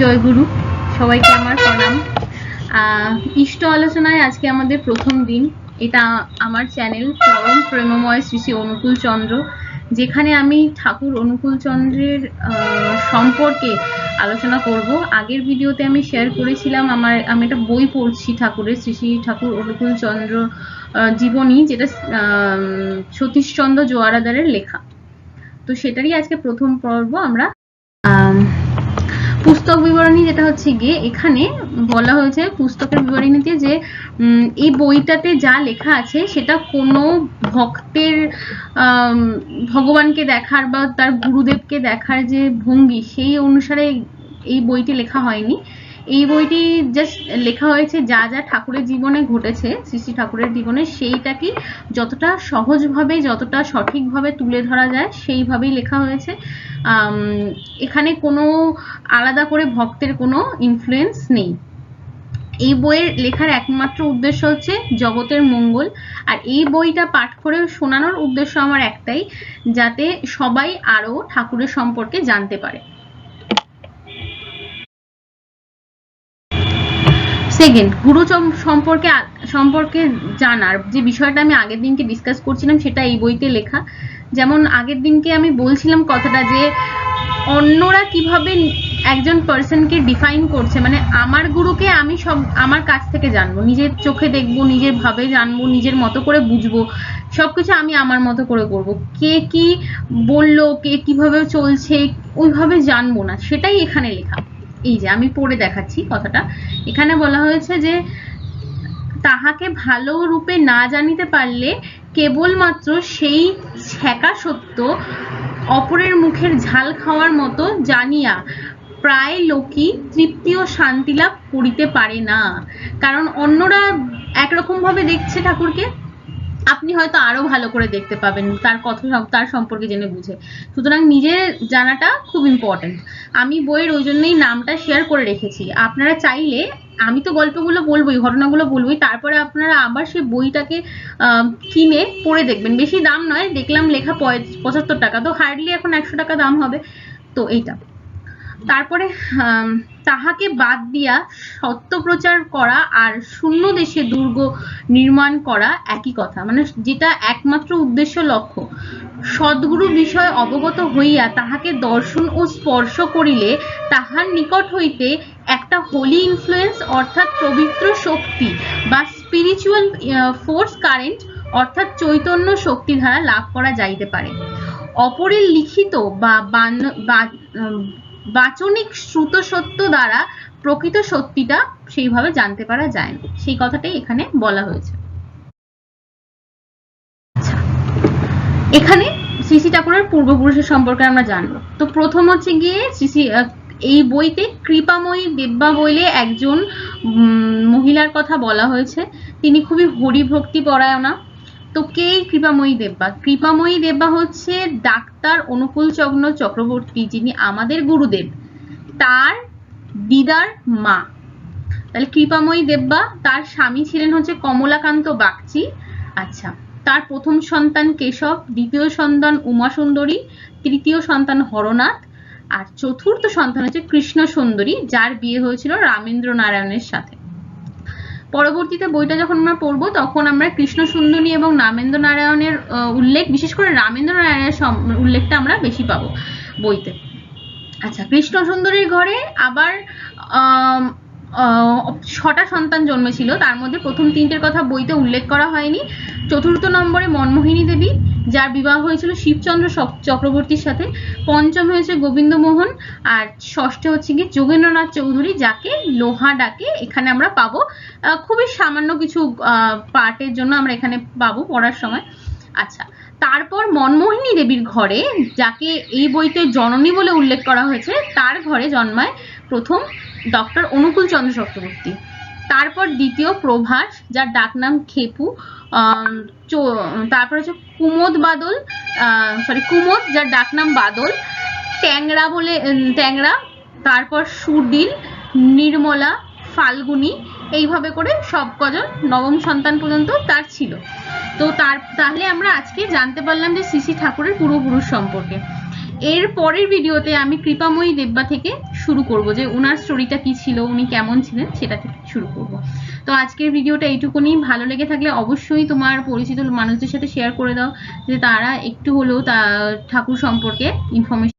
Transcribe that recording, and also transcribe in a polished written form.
জয়গুরু, সবাইকে আমার প্রণাম। ইষ্ট আলোচনায় আজকে আমাদের প্রথম দিন। এটা আমার চ্যানেল পরম প্রেমময় শ্রী শ্রী অনুকূল চন্দ্র, যেখানে আমি ঠাকুর অনুকূল চন্দ্রের সম্পর্কে আলোচনা করব। আগের ভিডিওতে আমি শেয়ার করেছিলাম আমি একটা বই পড়ছি ঠাকুরের, শ্রী শ্রী ঠাকুর অনুকূল চন্দ্র জীবনী, যেটা সতীশচন্দ্র জোয়ারাদারের লেখা। তো সেটারই আজকে প্রথম পর্ব। আমরা পুস্তক বিবরণী যেটা হচ্ছে গিয়ে এখানে বলা হয়েছে পুস্তকের বিবরণীতে যে এই বইটাতে যা লেখা আছে সেটা কোনো ভক্তের ভগবানকে দেখার বা তার গুরুদেবকে দেখার যে ভঙ্গি সেই অনুসারে এই বইটি লেখা হয়নি। এই বইটি জাস্ট লেখা হয়েছে যা যা ঠাকুরের জীবনে ঘটেছে, শ্রী শ্রী ঠাকুরের জীবনে, সেইটাকে যতটা সহজভাবে যতটা সঠিকভাবে তুলে ধরা যায় সেইভাবেই লেখা হয়েছে। এখানে কোনো আলাদা করে ভক্তের কোনো ইনফ্লুয়েন্স নেই। এই বইয়ের লেখার একমাত্র উদ্দেশ্য হচ্ছে জগতের মঙ্গল। আর এই বইটা পাঠ করে শোনানোর উদ্দেশ্য আমার একটাই, যাতে সবাই আরো ঠাকুরের সম্পর্কে জানতে পারে। সেকেন্ড, গুরু সম্পর্কে জানার যে বিষয়টা আমি আগের দিনকে ডিসকাস করছিলাম সেটা এই বইতে লেখা। যেমন আগের দিনকে আমি বলছিলাম কথাটা যে অন্যরা কিভাবে একজন পার্সনকে ডিফাইন করছে, মানে আমার গুরুকে আমি সব আমার কাছ থেকে জানবো, নিজের চোখে দেখবো, নিজের ভাবে জানবো, নিজের মতো করে বুঝবো, সবকিছু আমি আমার মতো করে করবো। কে কি বললো, কে কিভাবে চলছে ওইভাবে জানবো না, সেটাই এখানে লেখা। এই যে আমি পড়ে দেখাচ্ছি কথাটা। এখানে বলা হয়েছে যে তাহাকে ভালো রূপে না জানিতে পারলে কেবলমাত্র সেই ছ্যাঁকা সত্য অপরের মুখের ঝাল খাওয়ার মতো জানিয়া প্রায় লোকই তৃপ্তি ও শান্তি লাভ করিতে পারে না। কারণ অন্যরা একরকম ভাবে দেখছে ঠাকুরকে, আপনি হয়তো আরো ভালো করে দেখতে পাবেন তার কথা, তার সম্পর্কে জেনে বুঝে। সুতরাং নিজের জানাটা খুব ইম্পর্টেন্ট। আমি বইয়ের ওই জন্যই নামটা শেয়ার করে রেখেছি। আপনারা চাইলে, আমি তো গল্পগুলো বলবোই, ঘটনাগুলো বলবোই, তারপরে আপনারা আবার সেই বইটাকে কিনে পড়ে দেখবেন। বেশি দাম নয়, দেখলাম লেখা 75 টাকা, তো হার্ডলি এখন 100 টাকা দাম হবে। তো এইটা। তারপরে তাহাকে বাদ দিয়া সত্য প্রচার করা আর শূন্য দেশে দুর্গ নির্মাণ করা একই কথা, মানে যেটা একমাত্র উদ্দেশ্য লক্ষ্য। সদ্গুরু বিষয় অবগত হইয়া তাহাকে দর্শন ও স্পর্শ করিলে তাহার নিকট হইতে একটা হোলি ইনফ্লুয়েন্স অর্থাৎ পবিত্র শক্তি বা স্পিরিচুয়াল ফোর্স কারেন্ট অর্থাৎ চৈতন্য শক্তি ধারা লাভ করা যাইতে পারে। অপরের লিখিত বা বাচনিক শ্রুত সত্য দ্বারা প্রকৃত সত্যিটা সেইভাবে জানতে পারা যায় না, সেই কথাটাই এখানে বলা হয়েছে। এখানে শ্রী শ্রী ঠাকুরের পূর্বপুরুষের সম্পর্কে আমরা জানবো। তো প্রথম হচ্ছে গিয়ে এই বইতে কৃপাময়ী দেব্যা বলে একজন মহিলার কথা বলা হয়েছে। তিনি খুবই হরিভক্তি পরায়ণা। তো কে কৃপাময়ী দেব্যা? কৃপাময়ী দেব্যা হচ্ছে ডাক্তার অনুকূল চন্দ্র চক্রবর্তী, যিনি আমাদের গুরুদেব, তার দিদার মা। তাহলে কৃপাময়ী দেব্যা, তার স্বামী ছিলেন হচ্ছে কমলাকান্ত বাগচি। আচ্ছা, তার প্রথম সন্তান কেশব, দ্বিতীয় সন্তান উমা সুন্দরী, তৃতীয় সন্তান হরনাথ, আর চতুর্থ সন্তান হচ্ছে কৃষ্ণ সুন্দরী, যার বিয়ে হয়েছিল রামেন্দ্র নারায়ণের সাথে। পরবর্তীতে বইটা যখন আমরা পড়বো তখন আমরা কৃষ্ণ সুন্দরী এবং রামেন্দ্র নারায়ণের উল্লেখ, বিশেষ করে রামেন্দ্র নারায়ণের উল্লেখটা আমরা বেশি পাবো বইতে। আচ্ছা, কৃষ্ণ সুন্দরীর ঘরে আবার 6টা সন্তান জন্মেছিল, তার মধ্যে প্রথম 3টের কথা বইতে উল্লেখ করা হয়নি। চতুর্থ নম্বরে মনমোহিনী দেবী, যার বিবাহ হয়েছিল শিবচন্দ্র চক্রবর্তীর সাথে। পঞ্চম হয়েছে গোবিন্দমোহন, আর ষষ্ঠে হচ্ছে গিয়ে যোগেন্দ্রনাথ চৌধুরী, যাকে লোহা ডাকে। এখানে আমরা পাবো খুবই সামান্য কিছু পার্টের জন্য আমরা এখানে পাবো পড়ার সময়। আচ্ছা, তারপর মনমোহিনী দেবীর ঘরে, যাকে এই বইতে জননী বলে উল্লেখ করা হয়েছে, তার ঘরে জন্মায় প্রথম ডক্টর অনুকূল চন্দ্র চক্রবর্তী। তারপর দ্বিতীয় প্রভাস, যার ডাকনাম খেপু। তারপর হচ্ছে কুমোদ, যার ডাকনাম বাদল। ট্যাংরা, তারপর সুদিল, নির্মলা, ফাল্গুনী, এইভাবে করে সব কজন নবম সন্তান পর্যন্ত তার ছিল। তো তাহলে আমরা আজকে জানতে পারলাম যে শ্রী শ্রী ঠাকুরের পূর্বপুরুষ সম্পর্কে। এর পরের ভিডিওতে আমি কৃপাময়ী দেব্যা থেকে শুরু করব, যে ওনার স্টোরিটা কি ছিল, উনি কেমন ছিলেন সেটা থেকে শুরু করব। তো আজকের ভিডিওটা এইটুকুনি। ভালো লেগে থাকলে অবশ্যই তোমার পরিচিত মানুষদের সাথে শেয়ার করে দাও, যে তারা একটু হলেও ঠাকুর সম্পর্কে ইনফরমেশন